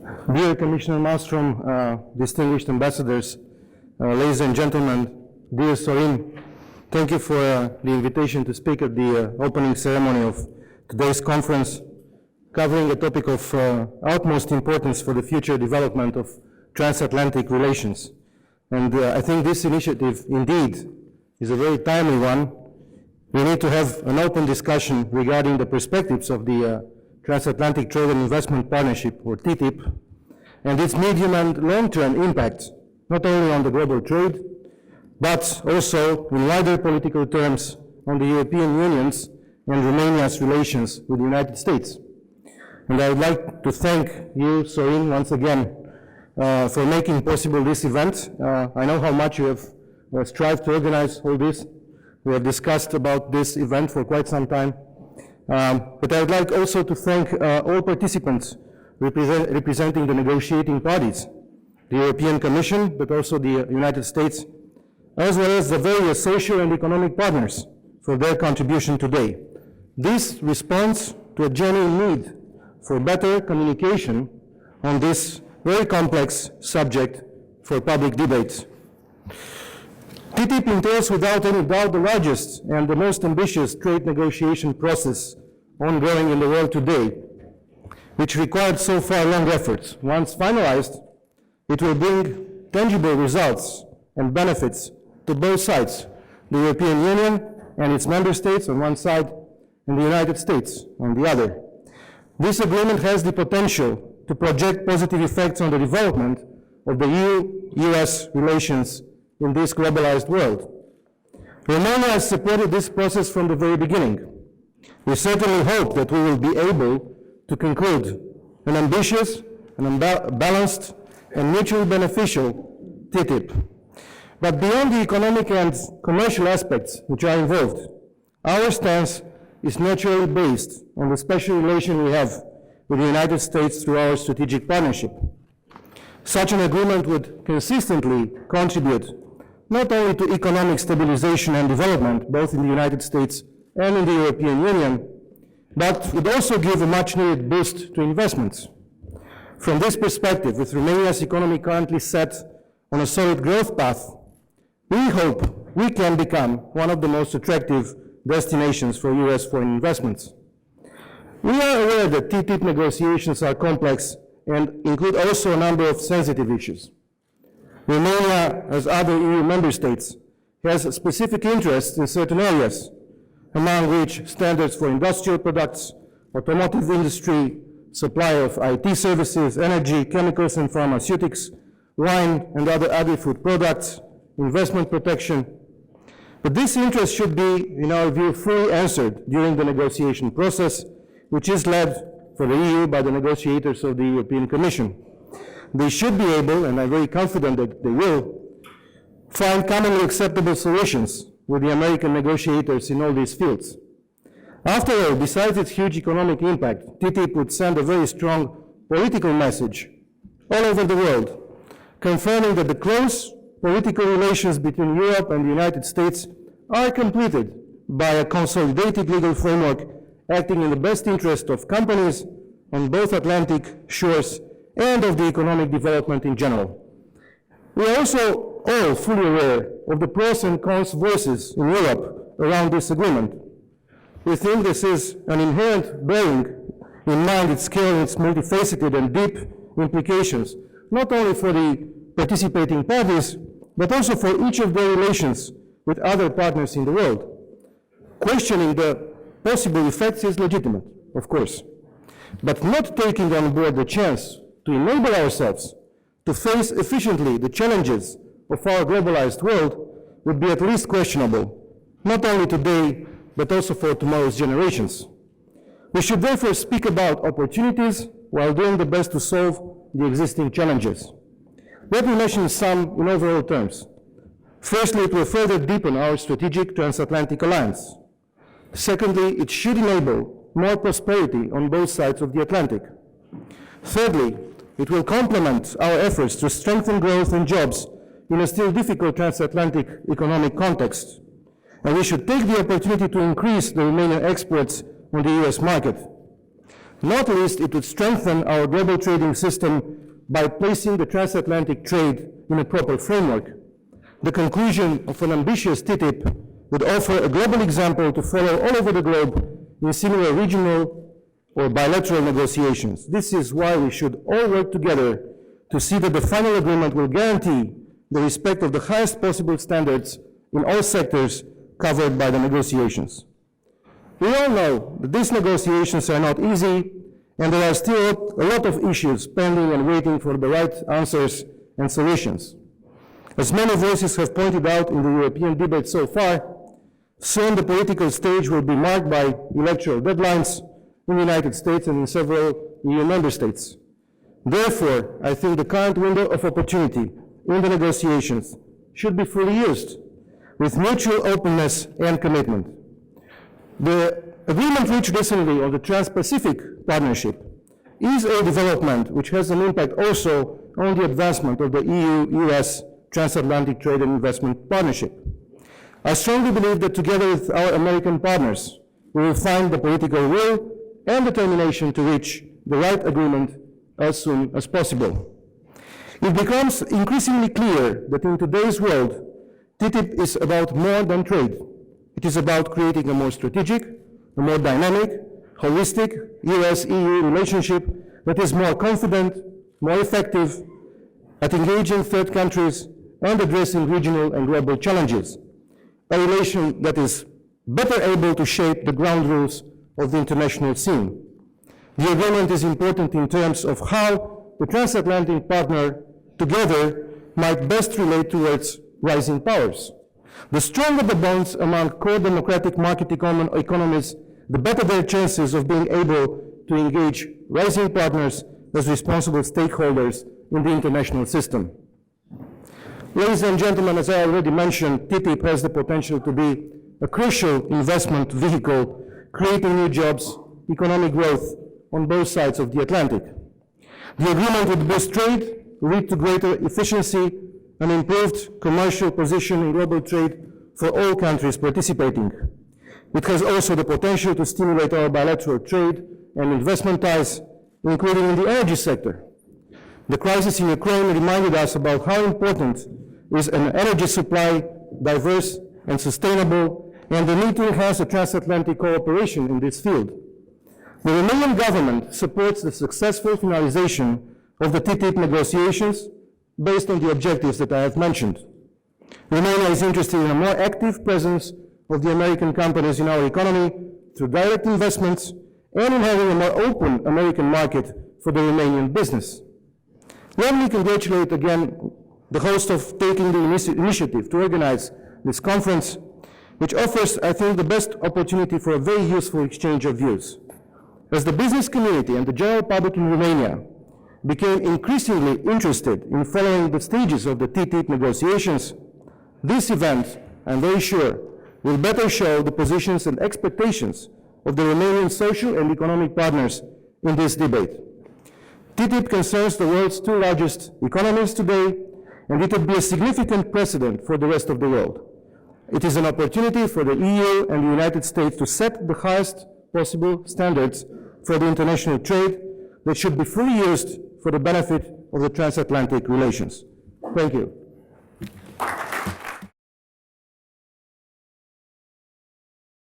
Dear Commissioner Malmström, distinguished ambassadors, ladies and gentlemen, dear Sorin, thank you for the invitation to speak at the opening ceremony of today's conference, covering a topic of utmost importance for the future development of transatlantic relations. And I think this initiative indeed is a very timely one. We need to have an open discussion regarding the perspectives of the Transatlantic Trade and Investment Partnership, or TTIP, and its medium and long-term impact, not only on the global trade, but also in wider political terms on the European Union's and Romania's relations with the United States. And I would like to thank you, Sorin, once again for making possible this event. I know how much you have strived to organize all this. We have discussed about this event for quite some time. But I would like also to thank all participants representing the negotiating parties, the European Commission, but also the United States, as well as the various social and economic partners for their contribution today. This responds to a genuine need for better communication on this very complex subject for public debate. TTIP entails without any doubt the largest and the most ambitious trade negotiation process ongoing in the world today, which required so far long efforts. Once finalized, it will bring tangible results and benefits to both sides, the European Union and its member states on one side, and the United States on the other. This agreement has the potential to project positive effects on the development of the EU-US relations in this globalized world. Romania has supported this process from the very beginning. We certainly hope that we will be able to conclude an ambitious, balanced, and mutually beneficial TTIP. But beyond the economic and commercial aspects which are involved, our stance is naturally based on the special relation we have with the United States through our strategic partnership. Such an agreement would consistently contribute not only to economic stabilization and development, both in the United States and in the European Union, but would also give a much-needed boost to investments. From this perspective, with Romania's economy currently set on a solid growth path, we hope we can become one of the most attractive destinations for U.S. foreign investments. We are aware that TTIP negotiations are complex and include also a number of sensitive issues. Romania, as other EU member states, has specific interests in certain areas, among which standards for industrial products, automotive industry, supply of IT services, energy, chemicals and pharmaceutics, wine and other agri-food products, investment protection. But this interest should be, in our view, fully answered during the negotiation process, which is led for the EU by the negotiators of the European Commission. They should be able, and I'm very confident that they will, find commonly acceptable solutions with the American negotiators in all these fields. After all, besides its huge economic impact, TTIP would send a very strong political message all over the world, confirming that the close political relations between Europe and the United States are completed by a consolidated legal framework acting in the best interest of companies on both Atlantic shores and of the economic development in general. We are also all fully aware of the pros and cons voices in Europe around this agreement. We think this is an inherent bearing in mind its scale and its multifaceted and deep implications, not only for the participating parties, but also for each of their relations with other partners in the world. Questioning the possible effects is legitimate, of course, but not taking on board the chance to enable ourselves to face efficiently the challenges of our globalized world would be at least questionable, not only today, but also for tomorrow's generations. We should therefore speak about opportunities while doing the best to solve the existing challenges. Let me mention some in overall terms. Firstly, it will further deepen our strategic transatlantic alliance. Secondly, it should enable more prosperity on both sides of the Atlantic. Thirdly, it will complement our efforts to strengthen growth and jobs in a still difficult transatlantic economic context. And we should take the opportunity to increase the Romanian exports on the US market. Not least, it would strengthen our global trading system by placing the transatlantic trade in a proper framework. The conclusion of an ambitious TTIP would offer a global example to follow all over the globe in similar regional or bilateral negotiations. This is why we should all work together to see that the final agreement will guarantee the respect of the highest possible standards in all sectors covered by the negotiations. We all know that these negotiations are not easy, and there are still a lot of issues pending and waiting for the right answers and solutions. As many voices have pointed out in the European debate so far, soon the political stage will be marked by electoral deadlines in the United States and in several EU member states. Therefore, I think the current window of opportunity in the negotiations should be fully used with mutual openness and commitment. The agreement reached recently on the Trans-Pacific Partnership is a development which has an impact also on the advancement of the EU-US Transatlantic Trade and Investment Partnership. I strongly believe that together with our American partners, we will find the political will and determination to reach the right agreement as soon as possible. It becomes increasingly clear that in today's world, TTIP is about more than trade. It is about creating a more strategic, a more dynamic, holistic US-EU relationship that is more confident, more effective at engaging third countries and addressing regional and global challenges. A relation that is better able to shape the ground rules of the international scene. The agreement is important in terms of how the transatlantic partner together might best relate towards rising powers. The stronger the bonds among core democratic market economies, the better their chances of being able to engage rising partners as responsible stakeholders in the international system. Ladies and gentlemen, as I already mentioned, TTIP has the potential to be a crucial investment vehicle, creating new jobs, economic growth on both sides of the Atlantic. The agreement would boost trade, lead to greater efficiency, and improved commercial position in global trade for all countries participating. It has also the potential to stimulate our bilateral trade and investment ties, including in the energy sector. The crisis in Ukraine reminded us about how important is an energy supply, diverse and sustainable, and the need to enhance the transatlantic cooperation in this field. The Romanian government supports the successful finalization of the TTIP negotiations based on the objectives that I have mentioned. Romania is interested in a more active presence of the American companies in our economy through direct investments and in having a more open American market for the Romanian business. Let me congratulate again the host of taking the initiative to organize this conference, which offers, I think, the best opportunity for a very useful exchange of views. As the business community and the general public in Romania became increasingly interested in following the stages of the TTIP negotiations, this event, I'm very sure, will better show the positions and expectations of the Romanian social and economic partners in this debate. TTIP concerns the world's two largest economies today, and it would be a significant precedent for the rest of the world. It is an opportunity for the EU and the United States to set the highest possible standards for the international trade that should be fully used for the benefit of the transatlantic relations. Thank you.